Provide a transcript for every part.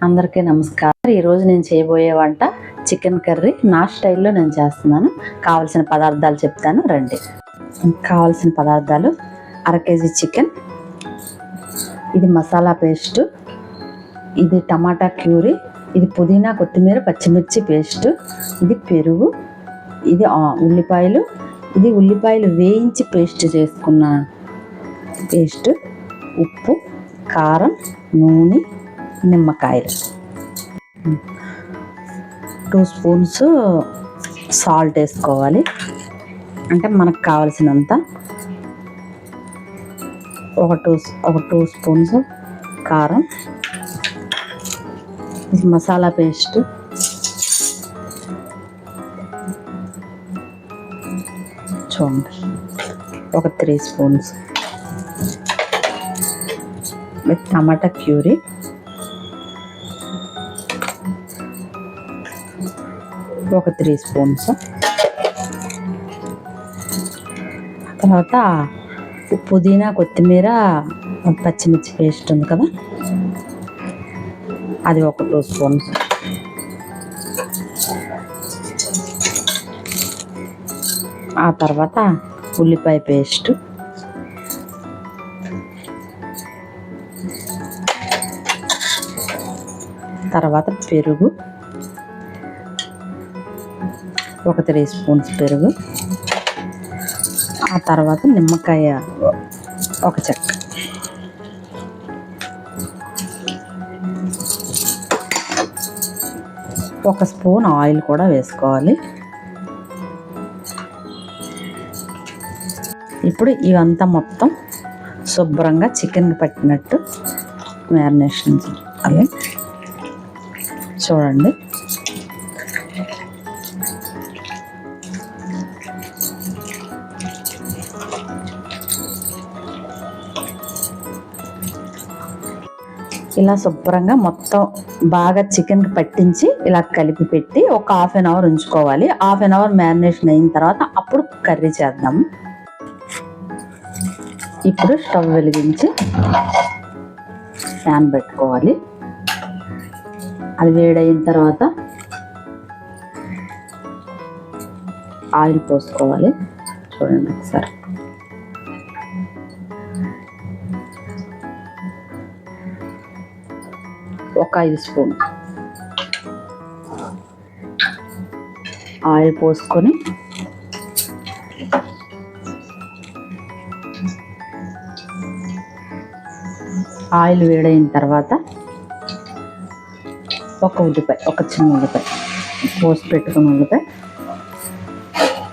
అందరికీ నమస్కారం. ఈరోజు నేను చేయబోయే వంట చికెన్ కర్రీ నా స్టైల్లో నేను చేస్తున్నాను. కావాల్సిన పదార్థాలు చెప్తాను రండి. కావాల్సిన పదార్థాలు: అర కేజీ చికెన్, ఇది మసాలా పేస్ట్, ఇది టమాటా క్యూరీ, ఇది పుదీనా కొత్తిమీర పచ్చిమిర్చి పేస్ట్, ఇది పెరుగు, ఇది ఉల్లిపాయలు, ఇది ఉల్లిపాయలు వేయించి పేస్ట్ చేసుకున్న పేస్ట్, ఉప్పు, కారం, నూనె, నిమ్మకాయలు, 2 స్పూన్స్ సాల్ట్ వేసుకోవాలి. అంటే మనకు కావలసినంత. ఒక టూ స్పూన్స్ కారం, మసాలా పేస్ట్, చూడండి ఒక 3 స్పూన్స్, టమాటా క్యూరీ, ఒక 3 స్పూన్స్, తర్వాత పుదీనా కొత్తిమీర పచ్చిమిర్చి పేస్ట్ ఉంది కదా, అది ఒక 2 స్పూన్స్, ఆ తర్వాత ఉల్లిపాయ పేస్ట్, తర్వాత పెరుగు, ఒక 3 స్పూన్స్ పెరుగు, ఆ తర్వాత నిమ్మకాయ ఒక చెక్క, ఒక స్పూన్ ఆయిల్ కూడా వేసుకోవాలి. ఇప్పుడు ఇవంతా మొత్తం శుభ్రంగా చికెన్కి పట్టినట్టు మ్యారినేషన్ చేయాలి. చూడండి ఇలా శుభ్రంగా మొత్తం బాగా చికెన్కి పట్టించి ఇలా కలిపి పెట్టి ఒక ½ an hour ఉంచుకోవాలి. ½ an hour మ్యారినేషన్ అయిన తర్వాత అప్పుడు కర్రీ చేద్దాము. ఇప్పుడు స్టవ్ వెలిగించి ప్యాన్ పెట్టుకోవాలి. అది వేడైన తర్వాత ఆయిల్ పోసుకోవాలి. చూడండి ఒకసారి. ఒక 5 స్పూన్ ఆయిల్ పోసుకొని ఆయిల్ వేడైన తర్వాత ఒక ఉల్లిపాయ, ఒక చిన్న ఉల్లిపాయ పోసి పెట్టుకున్న ఉల్లిపాయ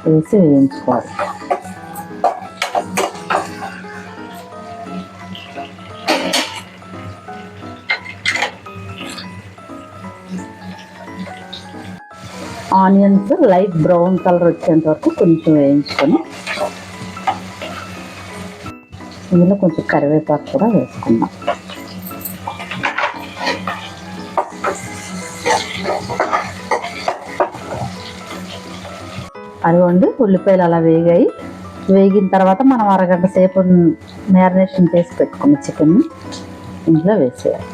వేసి వేయించుకోవాలి. ఆనియన్స్ లైట్ బ్రౌన్ కలర్ వచ్చేంత వరకు కొంచెం వేయించుకొని ఇందులో కొంచెం కరివేపాకు కూడా వేసుకుందాం. అదిగోండి ఉల్లిపాయలు అలా వేగిన తర్వాత మనం అరగంట సేపు మ్యారినేషన్ చేసి పెట్టుకున్న చికెన్ని ఇందులో వేసేయాలి.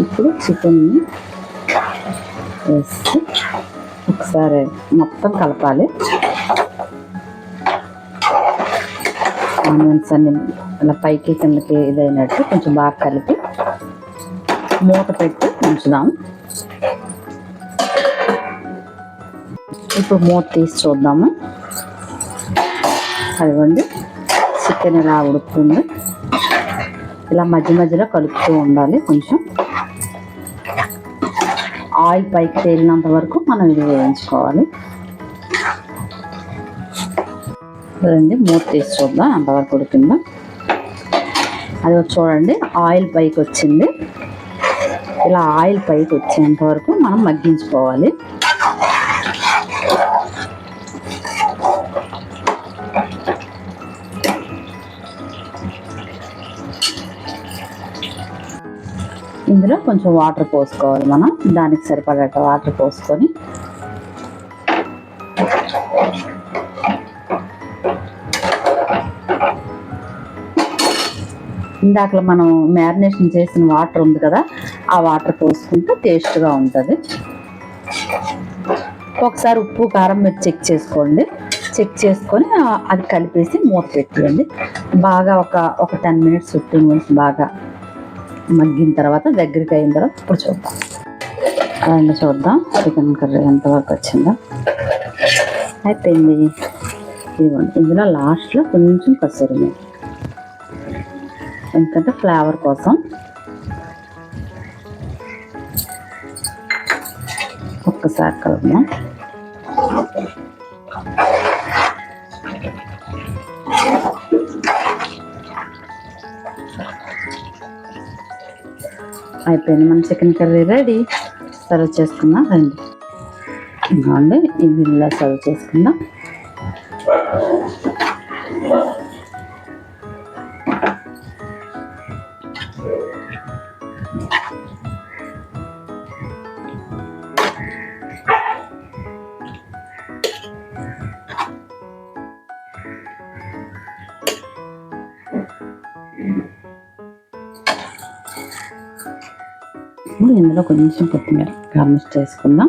ఇప్పుడు చికెన్ని వేసి ఒకసారి మొత్తం కలపాలి. ఆనియన్స్ అన్ని ఇలా పైకి కిందకి ఇదైనట్టు కొంచెం బాగా కలిపి మూత పెట్టి ఉంచుదాం. ఇప్పుడు మూత తీసి చూద్దాము. అదిగోండి చికెన్ ఇలా ఉడుకుతుంది. ఇలా మధ్య మధ్యలో కలుపుతూ ఉండాలి. కొంచెం ఆయిల్ పైకి తేలినంత వరకు మనం ఇది వేయించుకోవాలి. రండి మూత తీసి చూద్దాం ఎంతవరకు ఉడికిందో. అది చూడండి ఆయిల్ పైకి వచ్చింది. ఇలా ఆయిల్ పైకి వచ్చేంత వరకు మనం మగ్గించుకోవాలి. ఇందులో కొంచెం వాటర్ పోసుకోవాలి. మనం దానికి సరిపడేట వాటర్ పోసుకొని ఇందాక మనం మ్యారినేషన్ చేసిన వాటర్ ఉంది కదా, ఆ వాటర్ పోసుకుంటే టేస్ట్గా ఉంటుంది. ఒకసారి ఉప్పు కారం మీరు చెక్ చేసుకోండి. చెక్ చేసుకొని అది కలిపేసి మూత పెట్టేయండి. బాగా ఒక 10 మినిట్స్ 15 మినిట్స్ బాగా మగ్గిన తర్వాత దగ్గరికి అయిన తర్వాత ఇప్పుడు చూద్దాం. అలాగే చూద్దాం చికెన్ కర్రీ ఎంతవరకు వచ్చిందో. అయిపోయింది. ఇదిగోండి ఇందులో లాస్ట్లో కొంచెం కసూరి మేతి, ఎందుకంటే ఫ్లేవర్ కోసం. ఒక్కసారి కలుపుదాం. అయిపోయింది. మన చికెన్ కర్రీ రెడీ. సర్వ్ చేసుకుందాం రండి. ఇదిగోండి ఇది ఇలా సర్వ్ చేసుకుందాం. ఇందులో కొంచెం కొత్తిమీర గార్నిష్ చేసుకుందాం.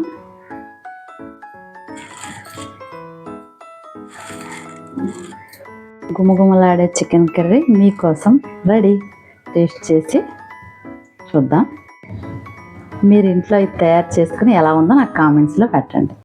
గుమగుమలాడే చికెన్ కర్రీ మీకోసం రెడీ. టేస్ట్ చేసి చూద్దాం. మీరు ఇంట్లో ఇది తయారు చేసుకుని ఎలా ఉందో నాకు కామెంట్స్లో పెట్టండి.